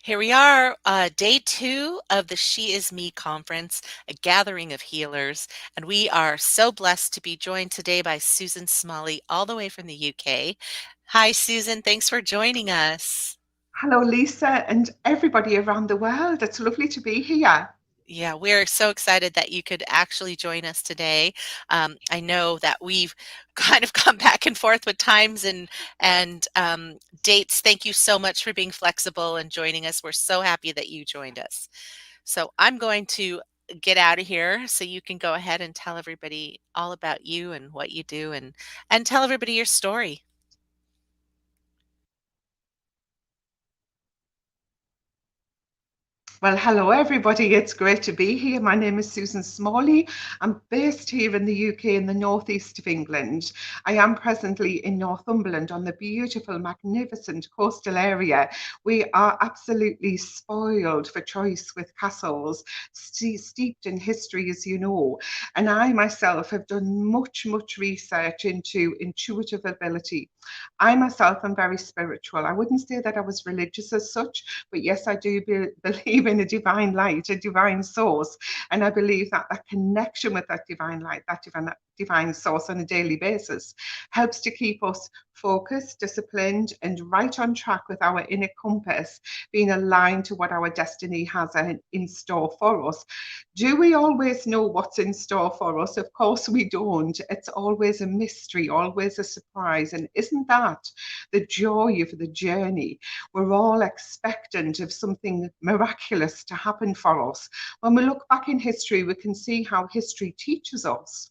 Here we are, day two of the She Is Me conference, a gathering of healers. And we are so blessed to be joined today by Susan Smalley, all the way from the UK. Hi, Susan. Thanks for joining us. Hello, Lisa, and everybody around the world. It's lovely to be here. Yeah, we're so excited that you could actually join us today. I know that we've kind of come back and forth with times and dates. Thank you so much for being flexible and joining us. We're so happy that you joined us. So I'm going to get out of here so you can go ahead and tell everybody all about you and what you do and tell everybody your story. Well, hello, everybody. It's great to be here. My name is Susan Smalley. I'm based here in the UK in the northeast of England. I am presently in Northumberland on the beautiful, magnificent coastal area. We are absolutely spoiled for choice with castles, steeped in history, as you know. And I myself have done much research into intuitive ability. I myself am very spiritual. I wouldn't say that I was religious as such, but yes, I do believe in a divine light, a divine source. And I believe that that connection with that divine light, that divine source on a daily basis helps to keep us focused, disciplined, and right on track with our inner compass, being aligned to what our destiny has in store for us. Do we always know what's in store for us? Of course, we don't. It's always a mystery, always a surprise. And isn't that the joy of the journey? We're all expectant of something miraculous to happen for us. When we look back in history, we can see how history teaches us.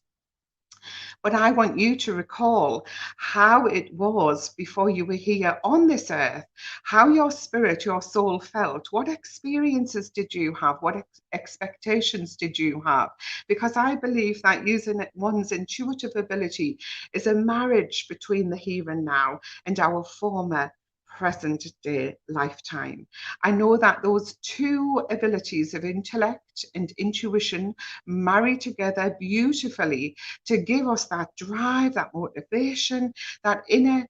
But I want you to recall how it was before you were here on this earth, how your spirit, your soul felt. What experiences did you have? What expectations did you have? Because I believe that using one's intuitive ability is a marriage between the here and now and our former present day lifetime. I know that those two abilities of intellect and intuition marry together beautifully to give us that drive, that motivation, that inner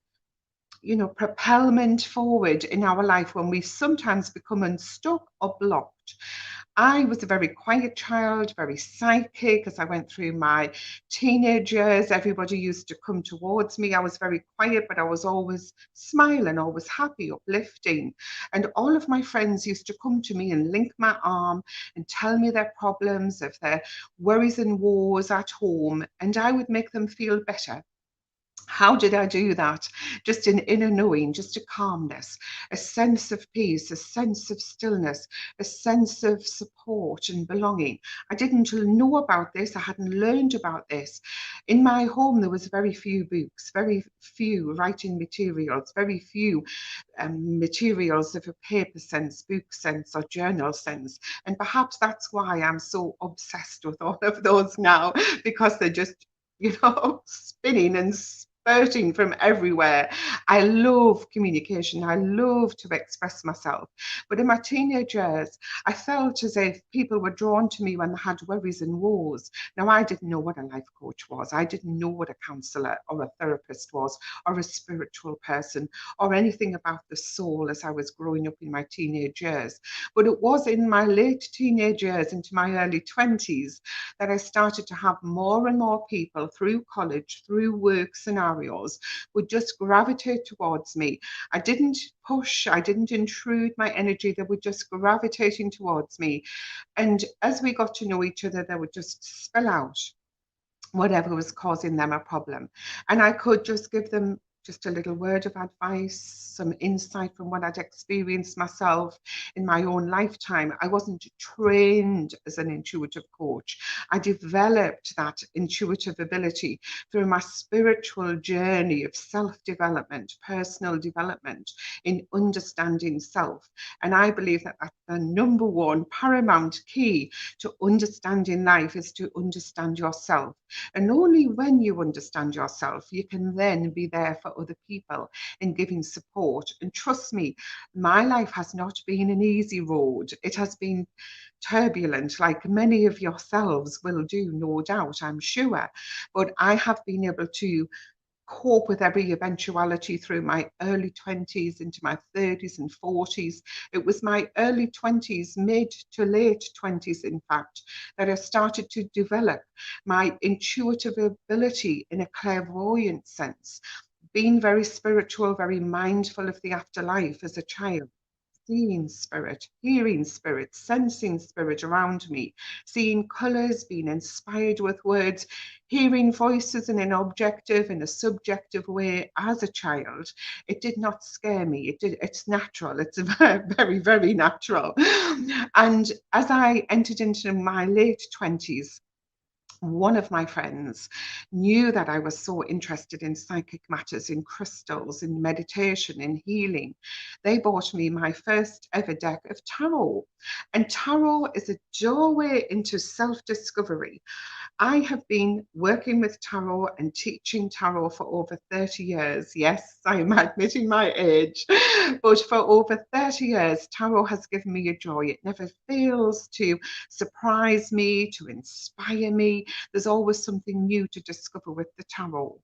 propelment forward in our life when we sometimes become unstuck or blocked. I was a very quiet child, very psychic as I went through my teenage years. Everybody used to come towards me. I was very quiet, but I was always smiling, always happy, uplifting. And all of my friends used to come to me and link my arm and tell me their problems, of their worries and woes at home, and I would make them feel better. How did I do that? Just an inner knowing, just a calmness, a sense of peace, a sense of stillness, a sense of support and belonging. I didn't know about this. I hadn't learned about this. In my home, there was very few books, very few writing materials, very few materials of a paper sense, book sense, or journal sense. And perhaps that's why I'm so obsessed with all of those now, because they're just spinning and spurting from everywhere. I love communication. I love to express myself. But in my teenage years, I felt as if people were drawn to me when they had worries and woes. Now, I didn't know what a life coach was. I didn't know what a counselor or a therapist was, or a spiritual person, or anything about the soul as I was growing up in my teenage years. But it was in my late teenage years into my early 20s that I started to have more and more people through college, through work scenarios, would just gravitate towards me. I didn't push, I didn't intrude my energy, they were just gravitating towards me. And as we got to know each other, they would just spill out whatever was causing them a problem. And I could just give them just a little word of advice, some insight from what I'd experienced myself in my own lifetime. I wasn't trained as an intuitive coach. I developed that intuitive ability through my spiritual journey of self development, personal development, in understanding self. And I believe that that's the number one paramount key to understanding life, is to understand yourself. And only when you understand yourself, you can then be there for other people in giving support. And trust me, my life has not been an easy road. It has been turbulent, like many of yourselves will do, no doubt, I'm sure. But I have been able to cope with every eventuality through my early 20s into my 30s and 40s. It was my early 20s, mid to late 20s, in fact, that I started to develop my intuitive ability in a clairvoyant sense, being very spiritual, very mindful of the afterlife as a child, seeing spirit, hearing spirit, sensing spirit around me, seeing colours, being inspired with words, hearing voices in an objective and a subjective way as a child. It did not scare me. It's natural. It's very, very natural. And as I entered into my late 20s, one of my friends knew that I was so interested in psychic matters, in crystals, in meditation, in healing. They bought me my first ever deck of tarot. And tarot is a doorway into self discovery. I have been working with tarot and teaching tarot for over 30 years. Yes, I'm admitting my age, but for over 30 years, tarot has given me a joy. It never fails to surprise me, to inspire me. There's always something new to discover with the tarot.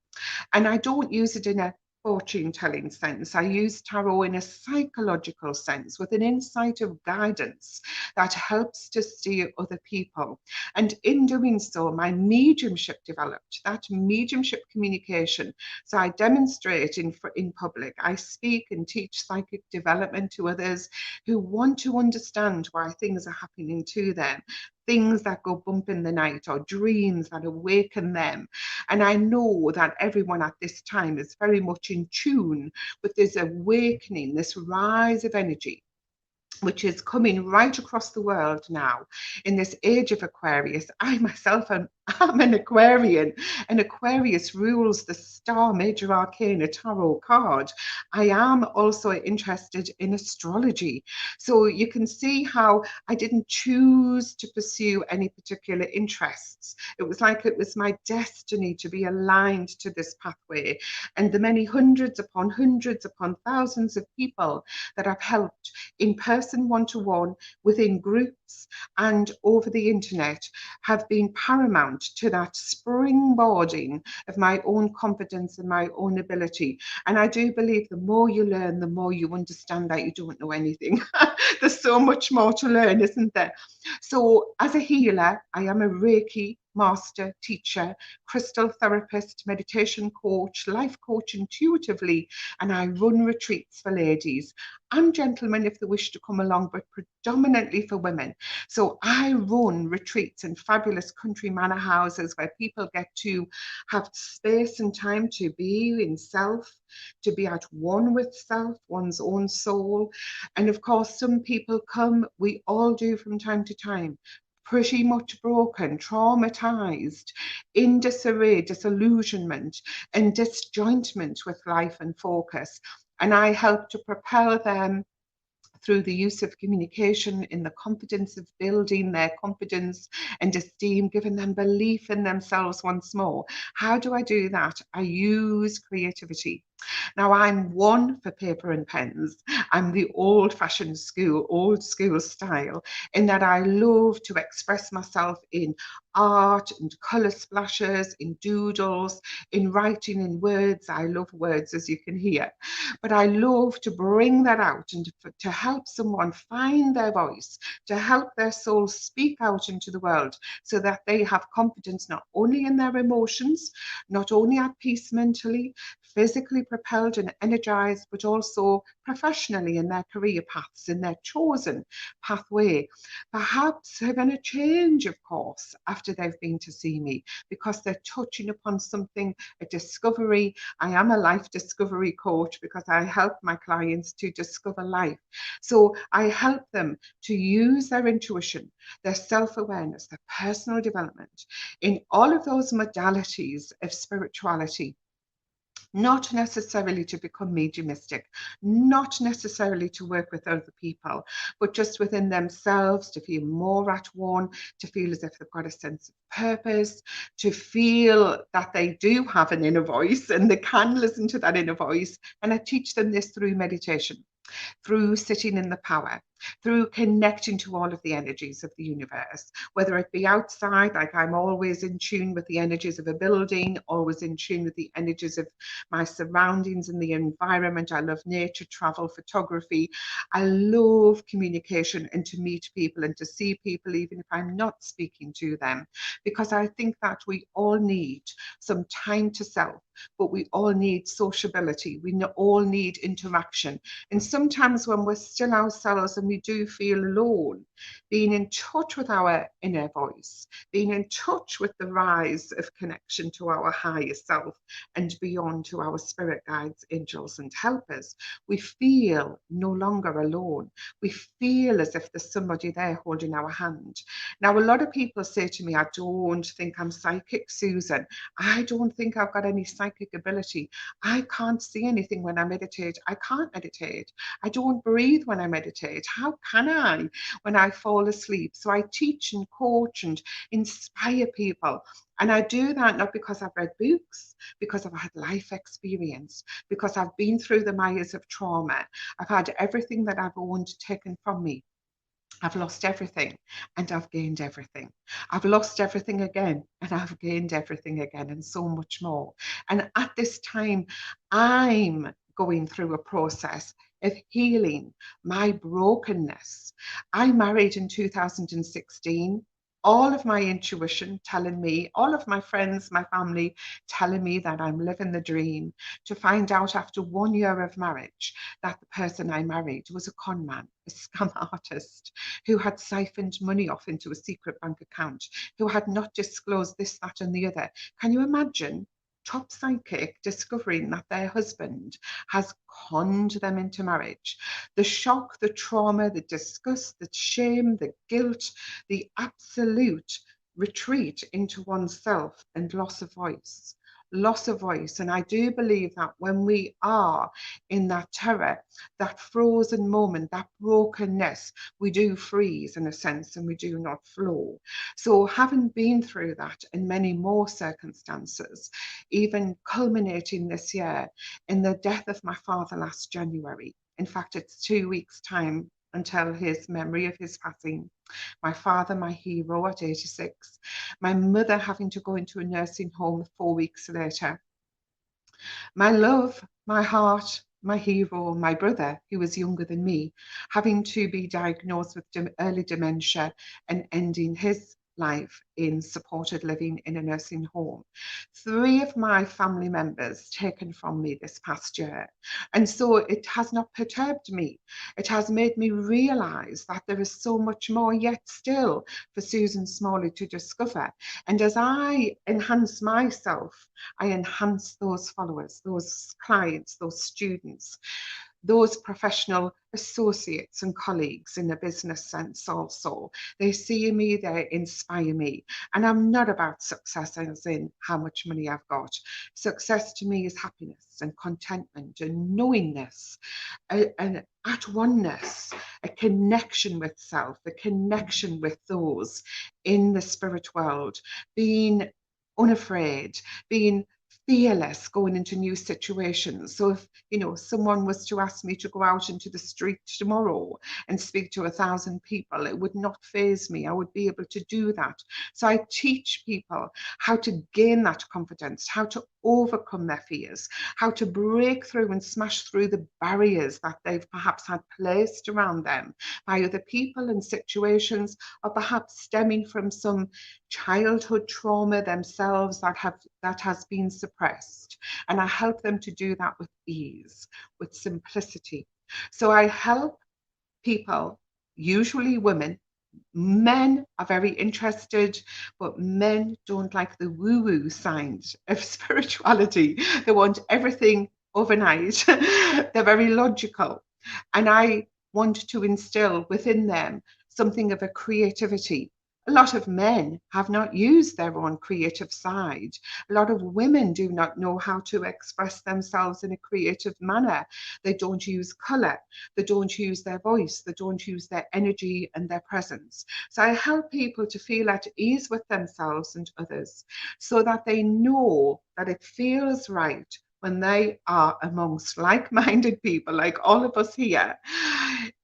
And I don't use it in a fortune telling sense. I use tarot in a psychological sense with an insight of guidance that helps to steer other people. And in doing so, my mediumship developed, that mediumship communication. So I demonstrate in public, I speak and teach psychic development to others who want to understand why things are happening to them, things that go bump in the night or dreams that awaken them. And I know that everyone at this time is very much in tune with this awakening, this rise of energy, which is coming right across the world now in this age of Aquarius. I myself am an Aquarian, and Aquarius rules the star major arcana tarot card. I am also interested in astrology. So you can see how I didn't choose to pursue any particular interests. It was like it was my destiny to be aligned to this pathway. And the many hundreds upon thousands of people that I've helped in person, one-to-one, within groups and over the internet have been paramount to that springboarding of my own confidence and my own ability. And I do believe the more you learn, the more you understand that you don't know anything. There's so much more to learn, isn't there? So as a healer, I am a Reiki master, teacher, crystal therapist, meditation coach, life coach intuitively, and I run retreats for ladies and gentlemen if they wish to come along, but predominantly for women. So I run retreats in fabulous country manor houses where people get to have space and time to be in self, to be at one with self, one's own soul. And of course, some people come, we all do from time to time, pretty much broken, traumatized, in disarray, disillusionment, and disjointment with life and focus. And I help to propel them through the use of communication in the confidence of building their confidence and esteem, giving them belief in themselves once more. How do I do that? I use creativity. Now, I'm one for paper and pens. I'm the old-fashioned school, old school style, in that I love to express myself in art and colour splashes, in doodles, in writing in words. I love words, as you can hear. But I love to bring that out and to help someone find their voice, to help their soul speak out into the world so that they have confidence not only in their emotions, not only at peace mentally, physically propelled and energized, but also professionally in their career paths, in their chosen pathway. Perhaps having a change of course after they've been to see me because they're touching upon something, a discovery. I am a life discovery coach because I help my clients to discover life. So I help them to use their intuition, their self-awareness, their personal development in all of those modalities of spirituality, not necessarily to become mediumistic, not necessarily to work with other people, but just within themselves to feel more at one, to feel as if they've got a sense of purpose, to feel that they do have an inner voice and they can listen to that inner voice. And I teach them this through meditation, through sitting in the power. through connecting to all of the energies of the universe, whether it be outside, like I'm always in tune with the energies of a building, always in tune with the energies of my surroundings and the environment. I love nature, travel, photography. I love communication and to meet people and to see people, even if I'm not speaking to them, because I think that we all need some time to self, but we all need sociability. We all need interaction. And sometimes when we're still ourselves and we do feel alone, being in touch with our inner voice, being in touch with the rise of connection to our higher self and beyond to our spirit guides, angels, and helpers, we feel no longer alone. We feel as if there's somebody there holding our hand. Now, a lot of people say to me, I don't think I'm psychic, Susan. I don't think I've got any psychic ability. I can't see anything when I meditate. I can't meditate. I don't breathe when I meditate. How can I when I fall asleep? So I teach and coach and inspire people. And I do that not because I've read books, because I've had life experience, because I've been through the mires of trauma. I've had everything that I've owned taken from me. I've lost everything and I've gained everything. I've lost everything again and I've gained everything again, and so much more. And at this time, I'm going through a process of healing my brokenness. I married in 2016. All of my intuition telling me, all of my friends, my family telling me that I'm living the dream, to find out after 1 year of marriage that the person I married was a con man, a scam artist, who had siphoned money off into a secret bank account, who had not disclosed this, that, and the other. Can you imagine? Top psychic discovering that their husband has conned them into marriage. The shock, the trauma, the disgust, the shame, the guilt, the absolute retreat into oneself and loss of voice. Loss of voice. And I do believe that when we are in that terror, that frozen moment, that brokenness, we do freeze in a sense and we do not flow. So, having been through that in many more circumstances, even culminating this year in the death of my father last January. In fact, it's 2 weeks' time until his memory of his passing. My father, my hero at 86, my mother having to go into a nursing home 4 weeks later, my love, my heart, my hero, my brother, who was younger than me, having to be diagnosed with early dementia and ending his life in supported living in a nursing home. 3 of my family members taken from me this past year. And so it has not perturbed me. It has made me realize that there is so much more yet still for Susan Smalley to discover. And as I enhance myself, I enhance those followers, those clients, those students, those professional associates and colleagues in a business sense also. They see me, they inspire me. And I'm not about success as in how much money I've got. Success to me is happiness and contentment and knowingness and at oneness, a connection with self, a connection with those in the spirit world, being unafraid, being fearless going into new situations. So if someone was to ask me to go out into the street tomorrow and speak to 1,000 people, it would not faze me. I would be able to do that. So I teach people how to gain that confidence, how to overcome their fears, how to break through and smash through the barriers that they've perhaps had placed around them by other people and situations, or perhaps stemming from some childhood trauma themselves that has been suppressed. And I help them to do that with ease, with simplicity. So I help people, usually women. Men are very interested, but men don't like the woo-woo side of spirituality. They want everything overnight. They're very logical. And I want to instill within them something of a creativity. A lot of men have not used their own creative side. A lot of women do not know how to express themselves in a creative manner. They don't use color. They don't use their voice. They don't use their energy and their presence. So I help people to feel at ease with themselves and others so that they know that it feels right when they are amongst like-minded people, like all of us here,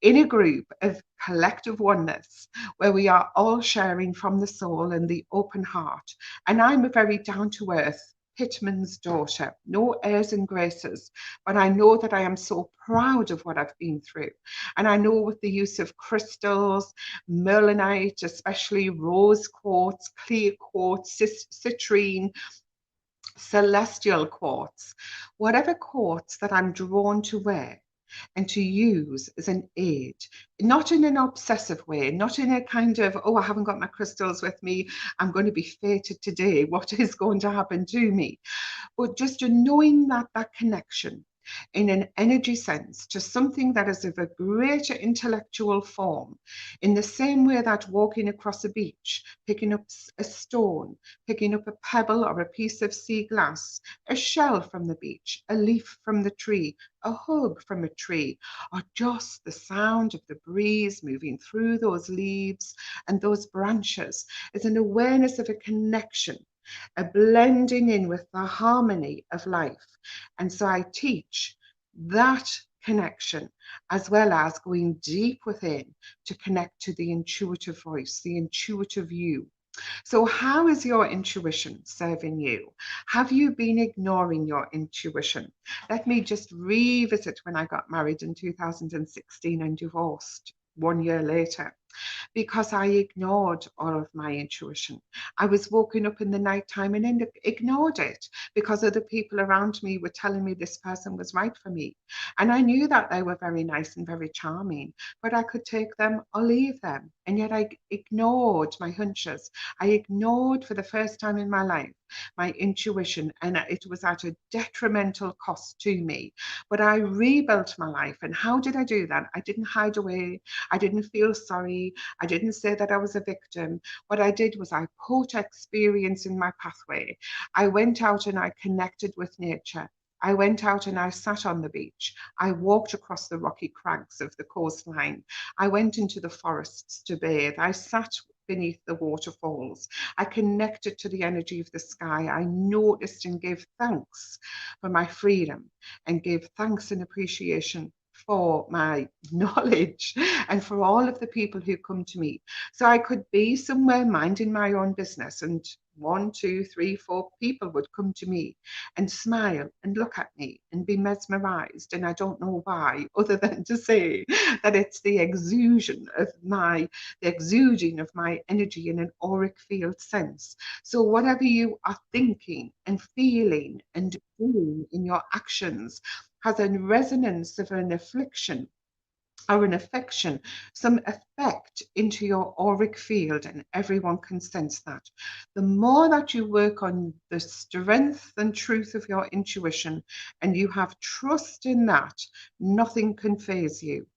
in a group of collective oneness where we are all sharing from the soul and the open heart. And I'm a very down-to-earth Pitman's daughter, no airs and graces, but I know that I am so proud of what I've been through. And I know with the use of crystals, merlinite, especially rose quartz, clear quartz, citrine, celestial quartz, whatever quartz that I'm drawn to wear and to use as an aid, not in an obsessive way, not in a kind of, oh, I haven't got my crystals with me, I'm going to be fated today, what is going to happen to me? But just knowing that that connection in an energy sense to something that is of a greater intellectual form, in the same way that walking across a beach, picking up a stone, picking up a pebble or a piece of sea glass, a shell from the beach, a leaf from the tree, a hug from a tree, or just the sound of the breeze moving through those leaves and those branches is an awareness of a connection, a blending in with the harmony of life. And so I teach that connection as well as going deep within to connect to the intuitive voice, the intuitive you. So, how is your intuition serving you? Have you been ignoring your intuition? Let me just revisit when I got married in 2016 and divorced 1 year later, because I ignored all of my intuition. I was waking up in the nighttime and ignored it because other people around me were telling me this person was right for me. And I knew that they were very nice and very charming, but I could take them or leave them. And yet I ignored my hunches. I ignored for the first time in my life my intuition, and it was at a detrimental cost to me. But I rebuilt my life. And how did I do that? I didn't hide away. I didn't feel sorry. I didn't say that I was a victim. What I did was I put experience in my pathway. I went out and I connected with nature. I went out and I sat on the beach. I walked across the rocky crags of the coastline. I went into the forests to bathe. I sat beneath the waterfalls. I connected to the energy of the sky. I noticed and gave thanks for my freedom and gave thanks and appreciation for my knowledge and for all of the people who come to me. So I could be somewhere minding my own business, and one, two, three, four people would come to me and smile and look at me and be mesmerized. And I don't know why, other than to say that it's the exuding of my energy in an auric field sense. So whatever you are thinking and feeling and doing in your actions has a resonance of an affliction or an affection, some effect into your auric field, and everyone can sense that. The more that you work on the strength and truth of your intuition and you have trust in that, nothing can faze you.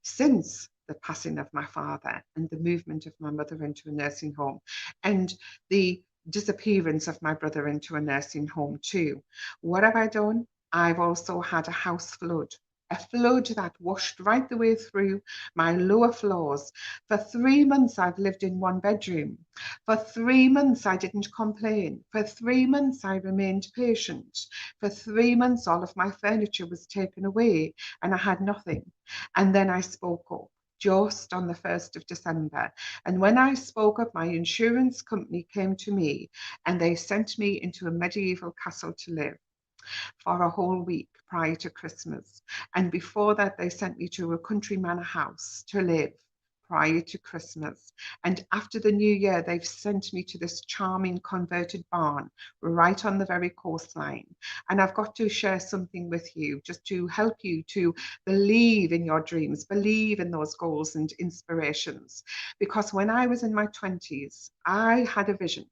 Since the passing of my father and the movement of my mother into a nursing home and the disappearance of my brother into a nursing home too, what have I done? I've also had a house flood, a flood that washed right the way through my lower floors. For 3 months, I've lived in one bedroom. For 3 months, I didn't complain. For 3 months, I remained patient. For 3 months, all of my furniture was taken away and I had nothing. And then I spoke up just on the 1st of December. And when I spoke up, my insurance company came to me and they sent me into a medieval castle to live for a whole week prior to Christmas. And before that, they sent me to a country manor house to live prior to Christmas. And after the new year, they've sent me to this charming converted barn right on the very coastline. And I've got to share something with you just to help you to believe in your dreams, believe in those goals and inspirations. Because when I was in my 20s, I had a vision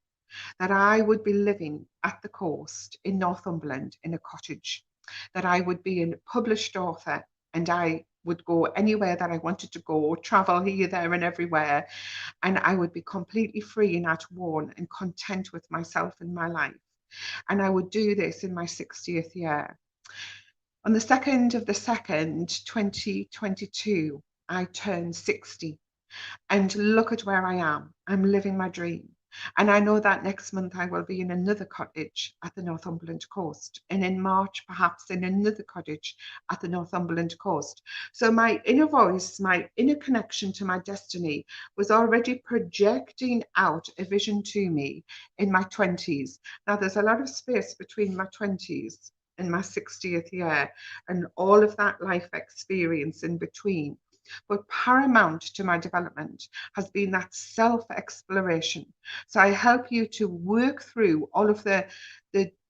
that I would be living at the coast in Northumberland in a cottage, that I would be a published author and I would go anywhere that I wanted to go, travel here, there, and everywhere, and I would be completely free and at one and content with myself and my life. And I would do this in my 60th year. On the 2nd of the 2nd, 2022, I turned 60. And look at where I am. I'm living my dream. And I know that next month I will be in another cottage at the Northumberland coast. And in March, perhaps in another cottage at the Northumberland coast. So my inner voice, my inner connection to my destiny was already projecting out a vision to me in my 20s. Now, there's a lot of space between my 20s and my 60th year and all of that life experience in between. But paramount to my development has been that self exploration. So I help you to work through all of the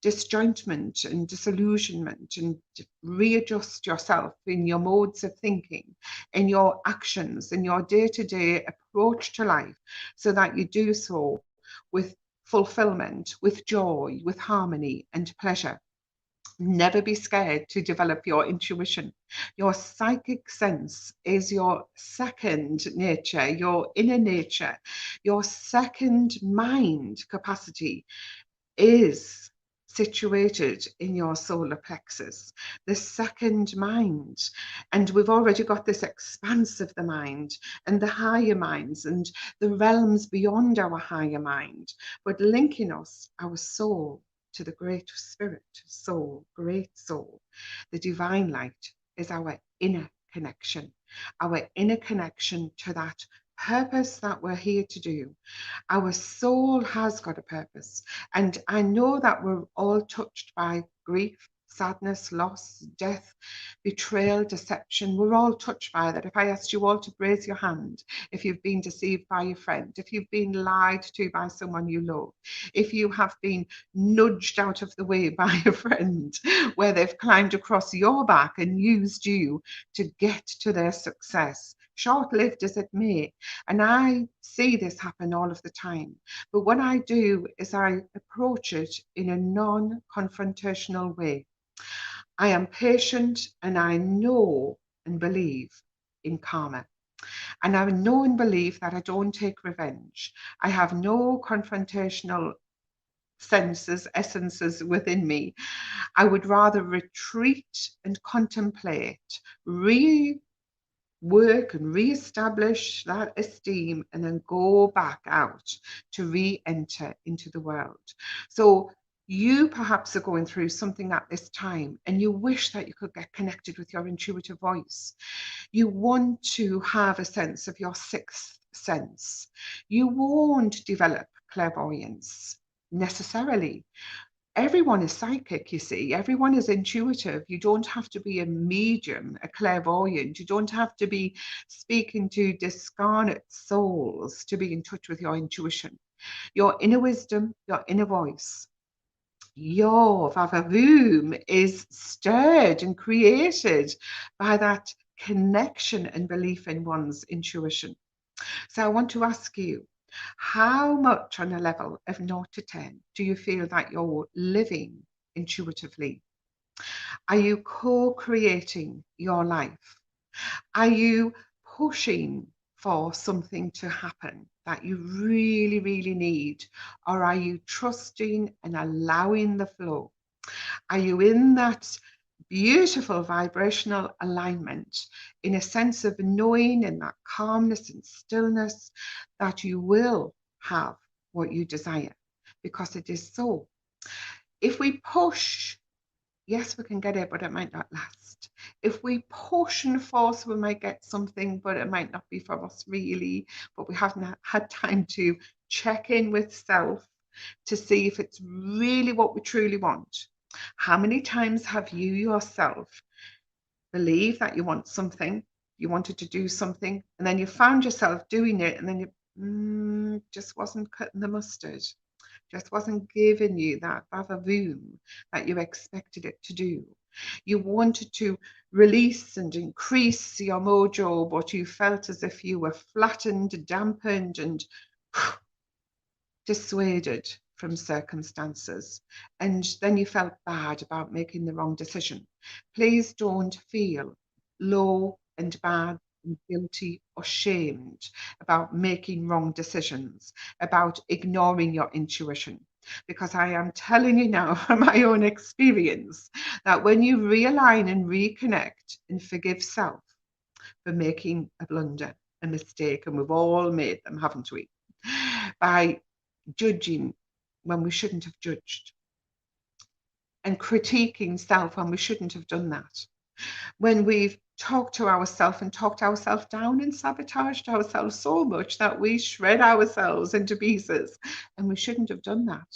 disjointment and disillusionment and readjust yourself in your modes of thinking, in your actions, in your day to day approach to life, so that you do so with fulfillment, with joy, with harmony and pleasure. Never be scared to develop your intuition. Your psychic sense is your second nature, your inner nature. Your second mind capacity is situated in your solar plexus, the second mind. And we've already got this expanse of the mind and the higher minds and the realms beyond our higher mind, but linking us, our soul, to the great spirit, soul, great soul. The divine light is our inner connection, our inner connection to that purpose that we're here to do. Our soul has got a purpose. And I know that we're all touched by grief, sadness, loss, death, betrayal, deception. We're all touched by that. If I asked you all to raise your hand, if you've been deceived by a friend, if you've been lied to by someone you love, if you have been nudged out of the way by a friend where they've climbed across your back and used you to get to their success, short lived as it may. And I see this happen all of the time. But what I do is I approach it in a non confrontational way. I am patient and I know and believe in karma. And I know and believe that I don't take revenge. I have no confrontational senses, essences within me. I would rather retreat and contemplate, work and re-establish that esteem and then go back out to re-enter into the world. So you perhaps are going through something at this time and you wish that you could get connected with your intuitive voice. You want to have a sense of your sixth sense. You won't develop clairvoyance necessarily. Everyone is psychic, you see. Everyone is intuitive. You don't have to be a medium, a clairvoyant. You don't have to be speaking to discarnate souls to be in touch with your intuition. Your inner wisdom, your inner voice, your vavavoom is stirred and created by that connection and belief in one's intuition. So I want to ask you, how much on a level of 0 to 10 do you feel that you're living intuitively? Are you co-creating your life? Are you pushing for something to happen that you really, really need? Or are you trusting and allowing the flow? Are you in that beautiful vibrational alignment, in a sense of knowing and that calmness and stillness that you will have what you desire? Because it is so. If we push, yes, we can get it, but it might not last. If we push and force, we might get something, but it might not be for us really. But we haven't had time to check in with self to see if it's really what we truly want. How many times have you yourself believed that you want something, you wanted to do something, and then you found yourself doing it, and then you just wasn't cutting the mustard, just wasn't giving you that boom that you expected it to do. You wanted to release and increase your mojo, but you felt as if you were flattened, dampened, and dissuaded from circumstances, and then you felt bad about making the wrong decision. Please don't feel low and bad and guilty or shamed about making wrong decisions, about ignoring your intuition. Because I am telling you now from my own experience that when you realign and reconnect and forgive self for making a blunder, a mistake, and we've all made them, haven't we? By judging when we shouldn't have judged, and critiquing self when we shouldn't have done that, when we've talked to ourselves and talked ourselves down and sabotaged ourselves so much that we shred ourselves into pieces, and we shouldn't have done that.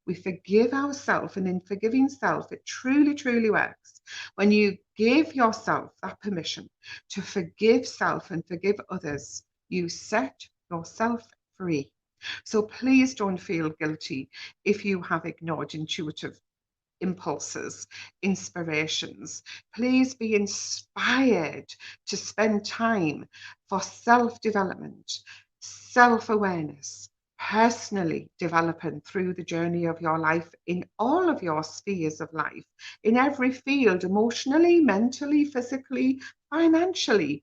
We forgive ourselves, and in forgiving self, it truly, truly works. When you give yourself that permission to forgive self and forgive others, you set yourself free. So please don't feel guilty if you have ignored intuitive impulses, inspirations. Please be inspired to spend time for self development, self awareness, personally developing through the journey of your life in all of your spheres of life, in every field, emotionally, mentally, physically, financially,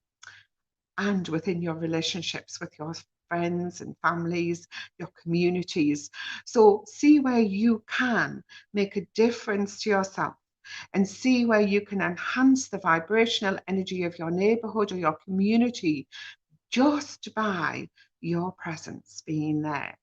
and within your relationships with your friends and families, your communities. So see where you can make a difference to yourself, and see where you can enhance the vibrational energy of your neighborhood or your community just by your presence being there.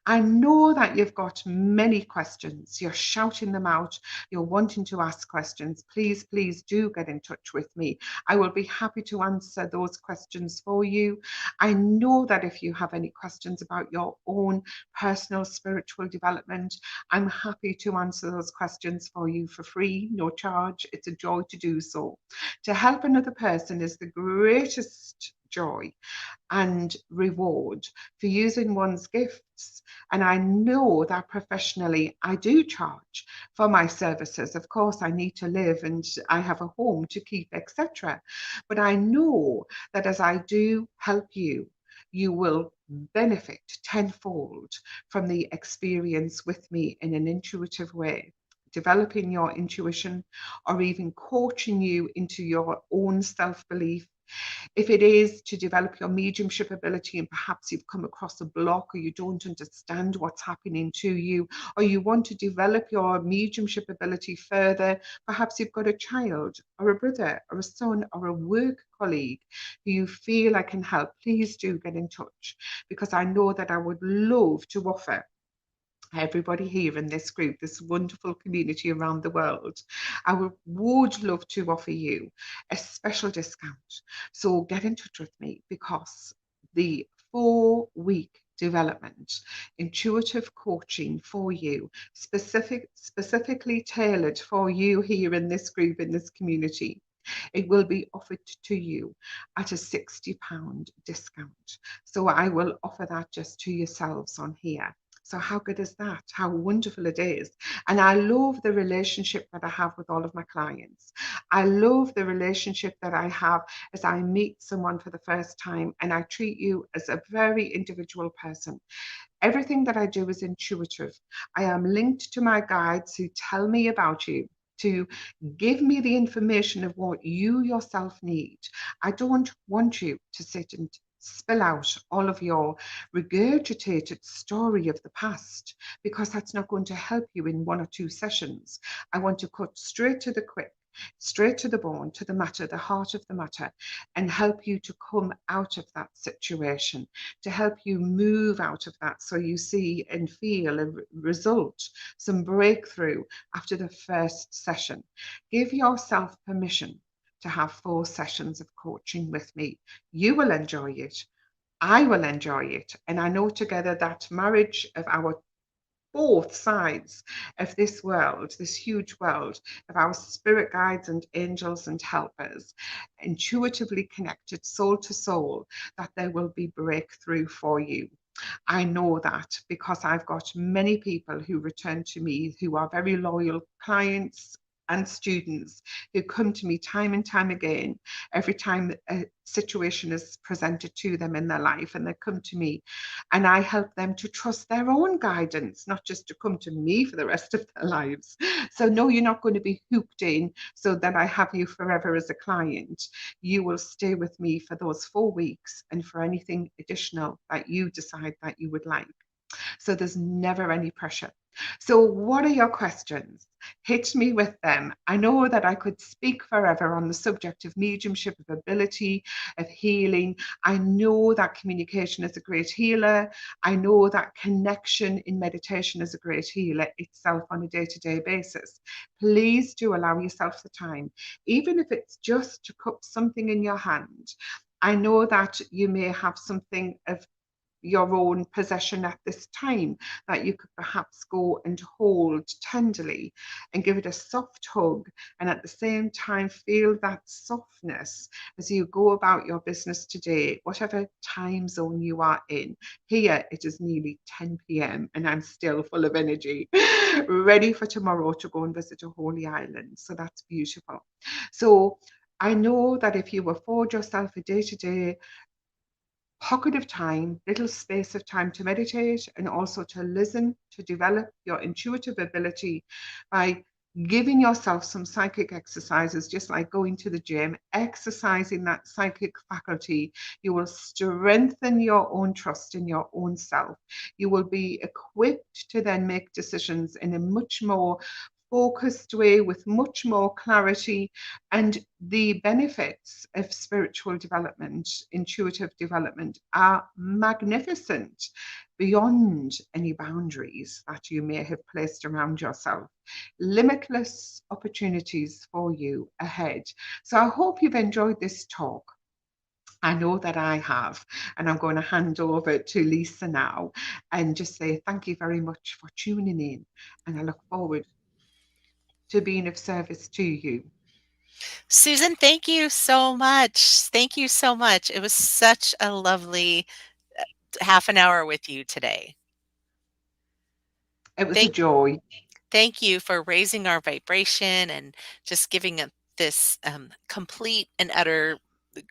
I know that you've got many questions. You're shouting them out. You're wanting to ask questions. Please, please do get in touch with me. I will be happy to answer those questions for you. I know that if you have any questions about your own personal spiritual development, I'm happy to answer those questions for you for free, no charge. It's a joy to do so. To help another person is the greatest joy and reward for using one's gifts. And I know that professionally I do charge for my services. Of course, I need to live and I have a home to keep, etc. But I know that as I do help you, you will benefit tenfold from the experience with me in an intuitive way, developing your intuition, or even coaching you into your own self belief. If it is to develop your mediumship ability and perhaps you've come across a block, or you don't understand what's happening to you, or you want to develop your mediumship ability further, perhaps you've got a child or a brother or a son or a work colleague who you feel I can help, please do get in touch, because I know that I would love to offer everybody here in this group, this wonderful community around the world. I would love to offer you a special discount. So get in touch with me, because the 4-week development, intuitive coaching for you, specifically tailored for you here in this group, in this community, it will be offered to you at a £60 discount. So I will offer that just to yourselves on here. So how good is that? How wonderful it is. And I love the relationship that I have with all of my clients. I love the relationship that I have as I meet someone for the first time and I treat you as a very individual person. Everything that I do is intuitive. I am linked to my guides who tell me about you, to give me the information of what you yourself need. I don't want you to sit and spill out all of your regurgitated story of the past, because that's not going to help you in 1 or 2 sessions. I want to cut straight to the quick, straight to the bone, to the matter, the heart of the matter, and help you to come out of that situation, to help you move out of that so you see and feel a result, some breakthrough after the first session. Give yourself permission to have 4 sessions of coaching with me. You will enjoy it. I will enjoy it. And I know together that marriage of our both sides of this world, this huge world of our spirit guides and angels and helpers, intuitively connected soul to soul, that there will be breakthrough for you. I know that because I've got many people who return to me who are very loyal clients and students who come to me time and time again every time a situation is presented to them in their life, and they come to me and I help them to trust their own guidance, not just to come to me for the rest of their lives. So no, you're not going to be hooked in so that I have you forever as a client. You will stay with me for those 4 weeks and for anything additional that you decide that you would like. So there's never any pressure. So, what are your questions? Hit me with them. I know that I could speak forever on the subject of mediumship, of ability, of healing. I know that communication is a great healer. I know that connection in meditation is a great healer itself on a day-to-day basis. Please do allow yourself the time, even if it's just to cup something in your hand. I know that you may have something of your own possession at this time that you could perhaps go and hold tenderly and give it a soft hug, and at the same time feel that softness as you go about your business today, whatever time zone you are in. Here it is nearly 10 p.m. and I'm still full of energy, ready for tomorrow to go and visit a holy island. So that's beautiful. So I know that if you afford yourself a day-to-day pocket of time, little space of time to meditate and also to listen, to develop your intuitive ability by giving yourself some psychic exercises, just like going to the gym, exercising that psychic faculty. You will strengthen your own trust in your own self. You will be equipped to then make decisions in a much more focused way with much more clarity, and the benefits of spiritual development, intuitive development, are magnificent beyond any boundaries that you may have placed around yourself. Limitless opportunities for you ahead. So I hope you've enjoyed this talk. I know that I have, and I'm going to hand over to Lisa now and just say thank you very much for tuning in, and I look forward to being of service to you. Susan, thank you so much. Thank you so much. It was such a lovely half an hour with you today. It was a Thank joy. thank you for raising our vibration and just giving this complete and utter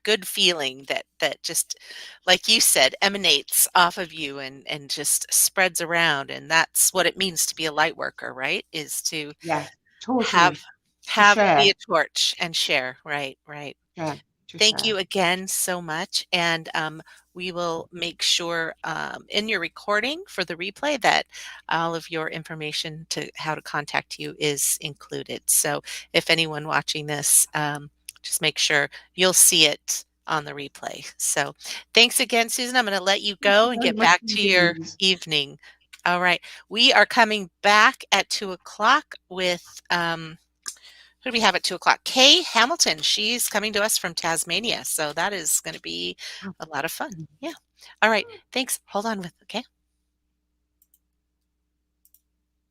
good feeling that just, like you said, emanates off of you and just spreads around. And that's what it means to be a light worker, right? Is to Yes, have totally. To be share, a torch and share. Right, right. share, to Thank share. you again so much, and, we will make sure, in your recording for the replay that all of your information to how to contact you is included. So if anyone watching this, just make sure you'll see it on the replay. So thanks again, Susan. I'm gonna let you Thank you go and very get much back to your indeed. evening. All right. We are coming back at 2 o'clock with, who do we have at 2 o'clock? Kay Hamilton. She's coming to us from Tasmania. So that is going to be a lot of fun. Yeah. All right. Thanks. Hold on with, okay.